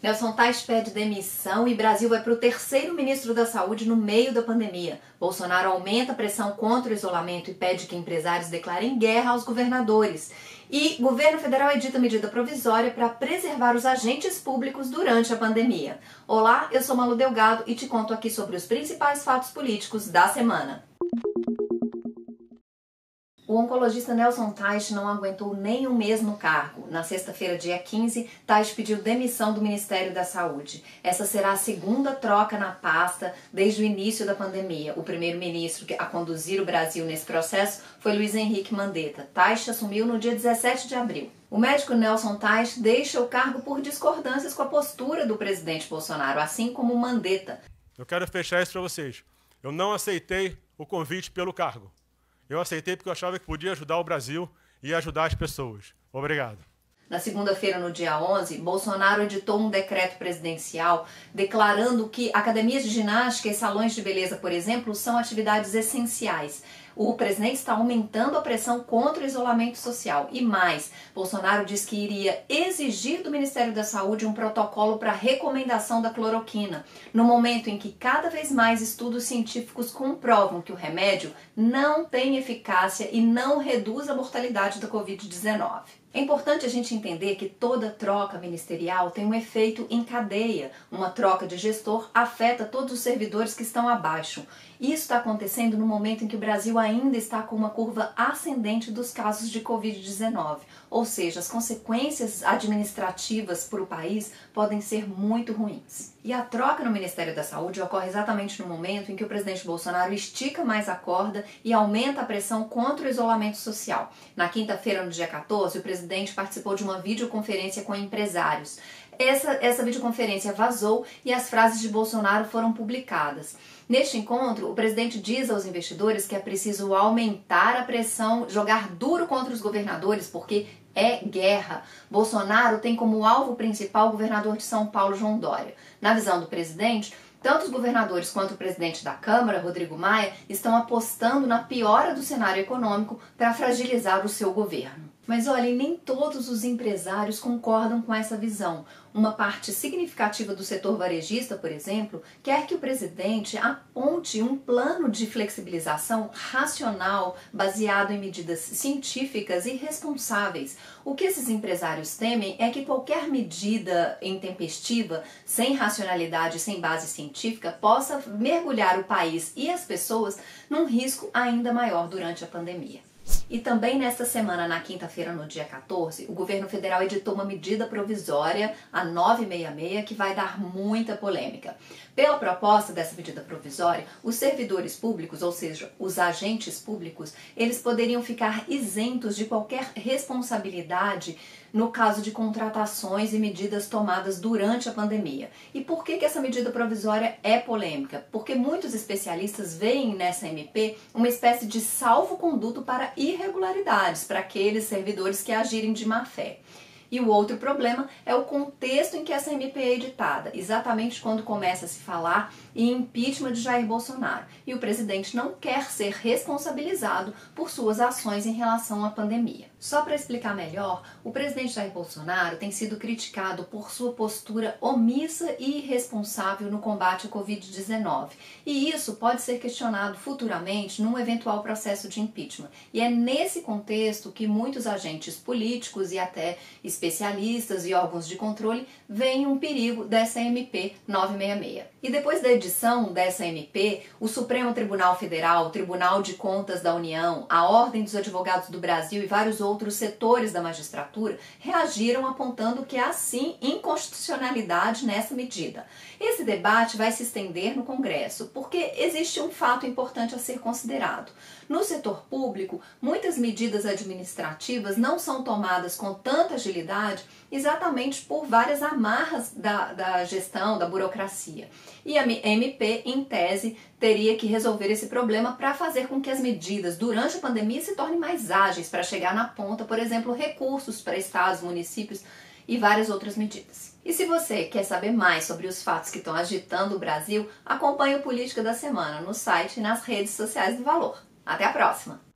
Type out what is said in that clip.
Nelson Tais pede demissão e Brasil vai para o terceiro ministro da Saúde no meio da pandemia. Bolsonaro aumenta a pressão contra o isolamento e pede que empresários declarem guerra aos governadores. E o governo federal edita medida provisória para preservar os agentes públicos durante a pandemia. Olá, eu sou Malu Delgado e te conto aqui sobre os principais fatos políticos da semana. O oncologista Nelson Tais não aguentou nem um mês no cargo. Na sexta-feira, dia 15, Tais pediu demissão do Ministério da Saúde. Essa será a segunda troca na pasta desde o início da pandemia. O primeiro-ministro a conduzir o Brasil nesse processo foi Luiz Henrique Mandetta. Tais assumiu no dia 17 de abril. O médico Nelson Tais deixa o cargo por discordâncias com a postura do presidente Bolsonaro, assim como Mandetta. Eu quero fechar isso para vocês. Eu não aceitei o convite pelo cargo. Eu aceitei porque eu achava que podia ajudar o Brasil e ajudar as pessoas. Obrigado. Na segunda-feira, no dia 11, Bolsonaro editou um decreto presidencial declarando que academias de ginástica e salões de beleza, por exemplo, são atividades essenciais. O presidente está aumentando a pressão contra o isolamento social. E mais, Bolsonaro diz que iria exigir do Ministério da Saúde um protocolo para recomendação da cloroquina, no momento em que cada vez mais estudos científicos comprovam que o remédio não tem eficácia e não reduz a mortalidade da Covid-19. É importante a gente entender que toda troca ministerial tem um efeito em cadeia. Uma troca de gestor afeta todos os servidores que estão abaixo. Isso está acontecendo no momento em que o Brasil ainda está com uma curva ascendente dos casos de Covid-19. Ou seja, as consequências administrativas para o país podem ser muito ruins. E a troca no Ministério da Saúde ocorre exatamente no momento em que o presidente Bolsonaro estica mais a corda e aumenta a pressão contra o isolamento social. Na quinta-feira, no dia 14, o presidente participou de uma videoconferência com empresários. Essa videoconferência vazou e as frases de Bolsonaro foram publicadas. Neste encontro, o presidente diz aos investidores que é preciso aumentar a pressão, jogar duro contra os governadores, porque é guerra. Bolsonaro tem como alvo principal o governador de São Paulo, João Dória. Na visão do presidente, tanto os governadores quanto o presidente da Câmara, Rodrigo Maia, estão apostando na piora do cenário econômico para fragilizar o seu governo. Mas olhem, nem todos os empresários concordam com essa visão. Uma parte significativa do setor varejista, por exemplo, quer que o presidente aponte um plano de flexibilização racional, baseado em medidas científicas e responsáveis. O que esses empresários temem é que qualquer medida intempestiva, sem racionalidade e sem base científica, possa mergulhar o país e as pessoas num risco ainda maior durante a pandemia. E também nesta semana, na quinta-feira, no dia 14, o governo federal editou uma medida provisória, a 966, que vai dar muita polêmica. Pela proposta dessa medida provisória, os servidores públicos, ou seja, os agentes públicos, eles poderiam ficar isentos de qualquer responsabilidade no caso de contratações e medidas tomadas durante a pandemia. E por que essa medida provisória é polêmica? Porque muitos especialistas veem nessa MP uma espécie de salvo-conduto para irregularidades, para aqueles servidores que agirem de má fé. E o outro problema é o contexto em que essa MP é editada, exatamente quando começa a se falar em impeachment de Jair Bolsonaro. E o presidente não quer ser responsabilizado por suas ações em relação à pandemia. Só para explicar melhor, o presidente Jair Bolsonaro tem sido criticado por sua postura omissa e irresponsável no combate à Covid-19. E isso pode ser questionado futuramente num eventual processo de impeachment. E é nesse contexto que muitos agentes políticos e até especialistas e órgãos de controle veem um perigo dessa MP 966. E depois da edição dessa MP, o Supremo Tribunal Federal, o Tribunal de Contas da União, a Ordem dos Advogados do Brasil e vários outros setores da magistratura reagiram apontando que há sim inconstitucionalidade nessa medida. Esse debate vai se estender no Congresso, porque existe um fato importante a ser considerado. No setor público, muitas medidas administrativas não são tomadas com tanta agilidade exatamente por várias amarras da gestão, da burocracia. E a MP, em tese, teria que resolver esse problema para fazer com que as medidas durante a pandemia se tornem mais ágeis, para chegar na ponta, por exemplo, recursos para estados, municípios e várias outras medidas. E se você quer saber mais sobre os fatos que estão agitando o Brasil, acompanhe o Política da Semana no site e nas redes sociais do Valor. Até a próxima!